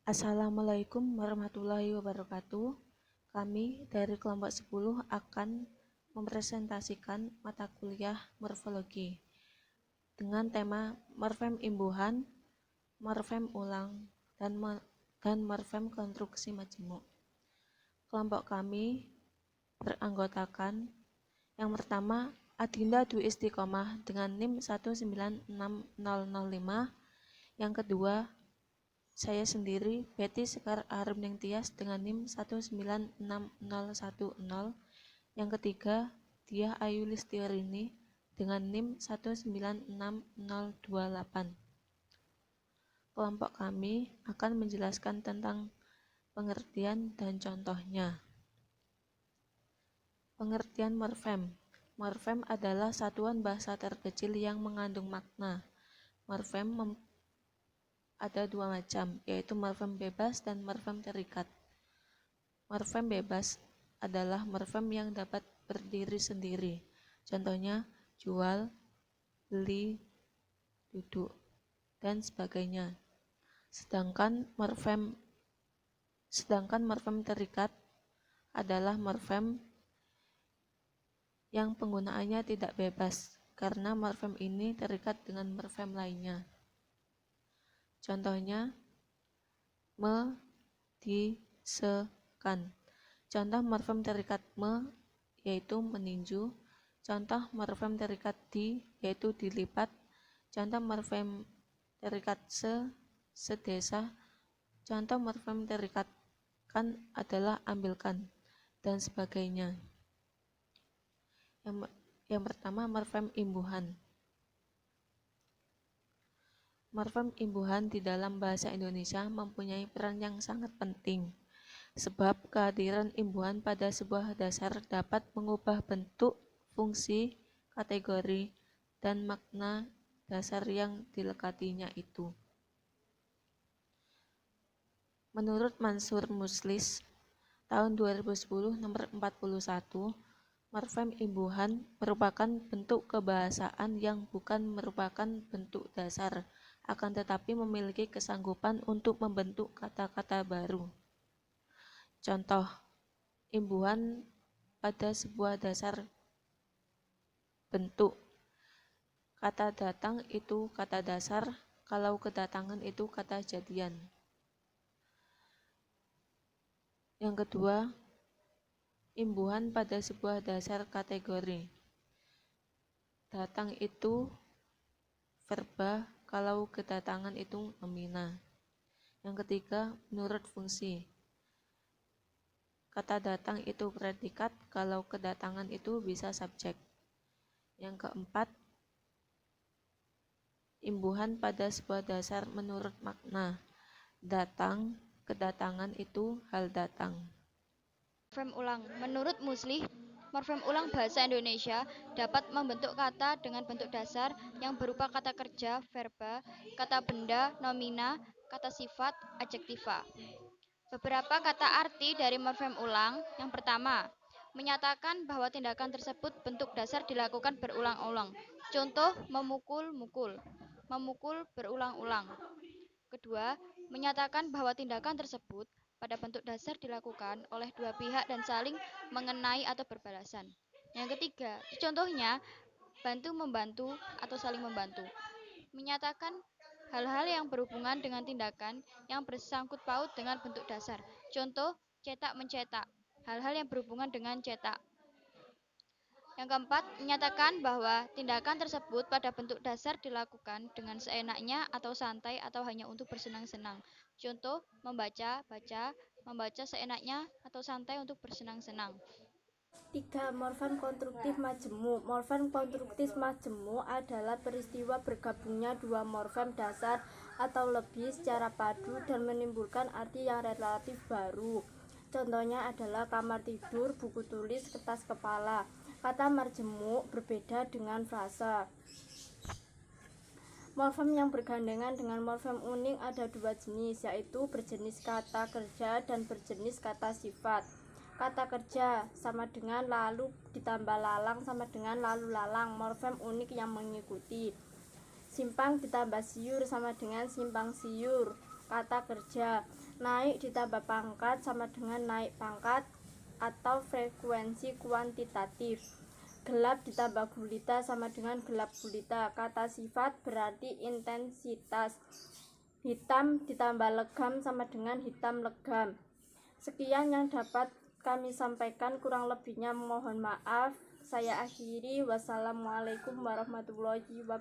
Assalamualaikum warahmatullahi wabarakatuh. Kami dari kelompok 10 akan mempresentasikan mata kuliah morfologi dengan tema morfem imbuhan, morfem ulang, dan morfem konstruksi majemuk. Kelompok kami beranggotakan yang pertama Adinda Dwi Istiqomah dengan NIM 1966005, yang kedua saya sendiri, Betty Sekar Arumning Tias dengan NIM 1966010. Yang ketiga, Diah Ayu Listiorini dengan NIM 1966028. Kelompok kami akan menjelaskan tentang pengertian dan contohnya. Pengertian morfem. Morfem adalah satuan bahasa terkecil yang mengandung makna. Morfem ada dua macam, yaitu morfem bebas dan morfem terikat. Morfem bebas adalah morfem yang dapat berdiri sendiri. Contohnya jual, beli, duduk, dan sebagainya. Sedangkan morfem terikat adalah morfem yang penggunaannya tidak bebas, karena morfem ini terikat dengan morfem lainnya. Contohnya me, di, se, kan. Contoh morfem terikat me yaitu meninju. Contoh morfem terikat di yaitu dilipat. Contoh morfem terikat se, sedesa. Contoh morfem terikat kan adalah ambilkan, dan sebagainya. Yang pertama morfem imbuhan. Morfem imbuhan di dalam bahasa Indonesia mempunyai peran yang sangat penting, sebab kehadiran imbuhan pada sebuah dasar dapat mengubah bentuk, fungsi, kategori, dan makna dasar yang dilekatinya itu. Menurut Mansur Muslis, tahun 2010 nomor 41, morfem imbuhan merupakan bentuk kebahasaan yang bukan merupakan bentuk dasar, akan tetapi memiliki kesanggupan untuk membentuk kata-kata baru. Contoh, imbuhan pada sebuah dasar bentuk. Kata datang itu kata dasar, kalau kedatangan itu kata jadian. Yang kedua, imbuhan pada sebuah dasar kategori. Datang itu verba, kalau kedatangan itu nomina. Yang ketiga, menurut fungsi. Kata datang itu predikat, kalau kedatangan itu bisa subjek. Yang keempat, imbuhan pada sebuah dasar menurut makna. Datang, kedatangan itu hal datang. Morfem ulang. Menurut Muslih, morfem ulang bahasa Indonesia dapat membentuk kata dengan bentuk dasar yang berupa kata kerja, verba, kata benda, nomina, kata sifat, adjektiva. Beberapa kata arti dari morfem ulang. Yang pertama, menyatakan bahwa tindakan tersebut bentuk dasar dilakukan berulang-ulang. Contoh, memukul-mukul, memukul berulang-ulang. Kedua, menyatakan bahwa tindakan tersebut pada bentuk dasar dilakukan oleh dua pihak dan saling mengenai atau berbalasan. Yang ketiga, contohnya bantu-membantu atau saling membantu. Menyatakan hal-hal yang berhubungan dengan tindakan yang bersangkut paut dengan bentuk dasar. Contoh, cetak-mencetak, hal-hal yang berhubungan dengan cetak. Yang keempat, menyatakan bahwa tindakan tersebut pada bentuk dasar dilakukan dengan seenaknya atau santai atau hanya untuk bersenang-senang. Contoh, membaca, baca, membaca seenaknya atau santai untuk bersenang-senang. 3. Morfem konstruktif majemuk. Morfem konstruktif majemuk adalah peristiwa bergabungnya dua morfem dasar atau lebih secara padu dan menimbulkan arti yang relatif baru. Contohnya adalah kamar tidur, buku tulis, kertas kepala. Kata majemuk berbeda dengan frasa. Morfem yang bergandengan dengan morfem uning ada dua jenis, yaitu berjenis kata kerja dan berjenis kata sifat. Kata kerja sama dengan lalu ditambah lalang sama dengan lalu lalang, morfem unik yang mengikuti. Simpang ditambah siur sama dengan simpang siur. kata kerja. Naik ditambah pangkat sama dengan naik pangkat atau frekuensi kuantitatif. Gelap ditambah gulita sama dengan gelap gulita. Kata sifat berarti intensitas. Hitam ditambah legam sama dengan hitam legam. Sekian yang dapat kami sampaikan, kurang lebihnya mohon maaf. Saya akhiri. Wassalamualaikum warahmatullahi wabarakatuh.